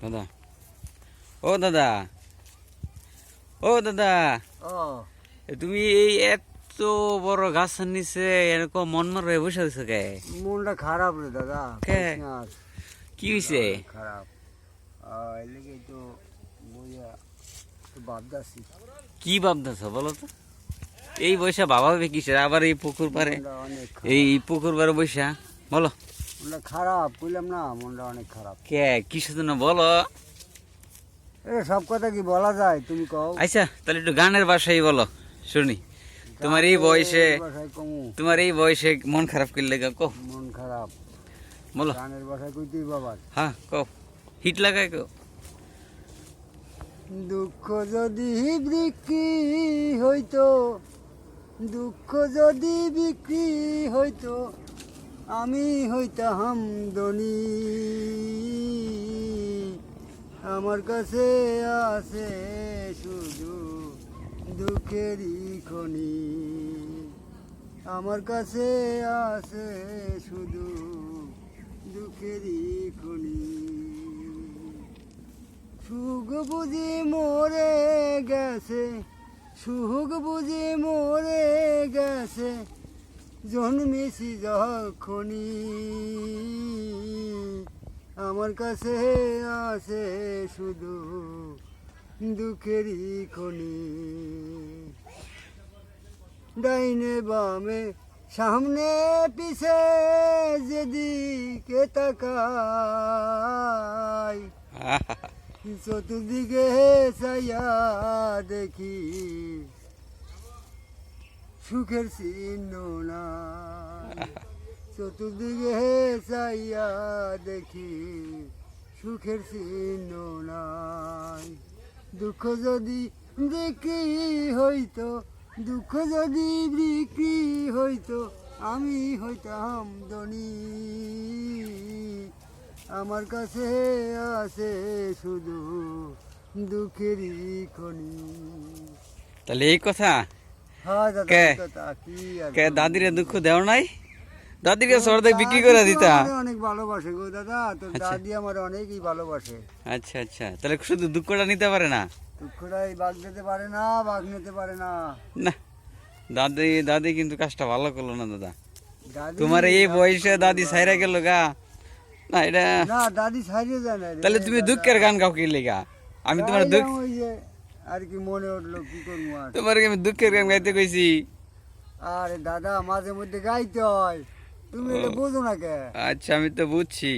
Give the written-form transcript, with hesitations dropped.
দাদা, ও দাদা, ও দাদা, ও তুমি এই এত বড় গাছের নিচে এরকম মন মারে বসে আছো কে? মনটা খারাপ রে দাদা। কে? কইস না আর। কি হয়েছে? খারাপ এর লেগে তো বইয়া তো ভাবতাছি। কি ভাবতেছ বলো তো? এই বৈশা বাবা কিসের আবার এই পুকুর পারে, মনটা অনেক এই পুকুর পারে বৈশা বলো? মনটা খারাপ কইলাম না, মনটা অনেক খারাপ। কে কিসের জন্য বলো? এ সব কথা কি বলা যায় তুমি কও? আচ্ছা তাহলে একটু গানের ভাষাই বলো শুনি। তোমার এই বয়সে, ভাষায় কমু? তোমার এই বয়সে মন খারাপ করলে কো মন খারাপ বলো। গানের ভাষায় কইতেই বাবা। হ্যাঁ কো, হিট লাগায় কো। দুঃখ যদি বিক্রি হইতো, দুঃখ যদি বিক্রি হইতো, আমি হইতাম ধনী। আমার কাছে আছে শুধু দুঃখেরই খনি, আমার কাছে আছে শুধু দুঃখেরই খনি। সুখ বুঝি মরে গেছে, সুখ বুঝি মরে গেছে, জন্মেছি যখনি। আমার কাছে আছে শুধু দুঃখেরই খনি। ডাইনে বামে সামনে পিছে যেদিকে তাকাই, চতুর্দিকে চাইয়া দেখি সুখের চিহ্ন নাই। চতুর্দিকে চাইয়া দেখি সুখের চিহ্ন নাই। দুঃখ যদি বিক্রি হইতো, দুঃখ যদি বিক্রি হইতো, আমি হইতাম ধনী। আমার কাছে আছে শুধু দুঃখেরই খনি। তাহলে এই কথা? হ্যাঁ দাদা, কে? এই কথা কি আর কে বলবো? দাদিরে দুঃখ দেও নাই? দাদিকে সরদে বিক্রি করে দাদি তো দিতা? আমারে অনেক ভালোবাসে গো দাদা, তোর দাদি আমার অনেকই ভালোবাসে। আচ্ছা আচ্ছা, তাহলে শুধু দুঃখটা নিতে পারে না? দুঃখটাই বাঘ দিতে পারে না, বাঘ নিতে পারে না। না, দাদি দাদি কিন্তু কাজটা ভালো করলো না দাদা। দাদি তোমার এই বয়সে দাদি সাইরা গেল গা, না এটা। না, দাদি ছাড়িয়ে যায় না রে তাহলে তুমি দাদা। দুঃখের গান গাও কি লেগা? আমি তোমার দুঃখ, গাইলাম ওই যে আর কি মনে উঠলো, কি করবো আর। তোমার আমি দুঃখের গান গাইতে কইছি। আরে দাদা মাঝে মধ্যে গাইতে হয়, তুমি এটা বোঝো না কে? আচ্ছা আমি তো বুঝছি।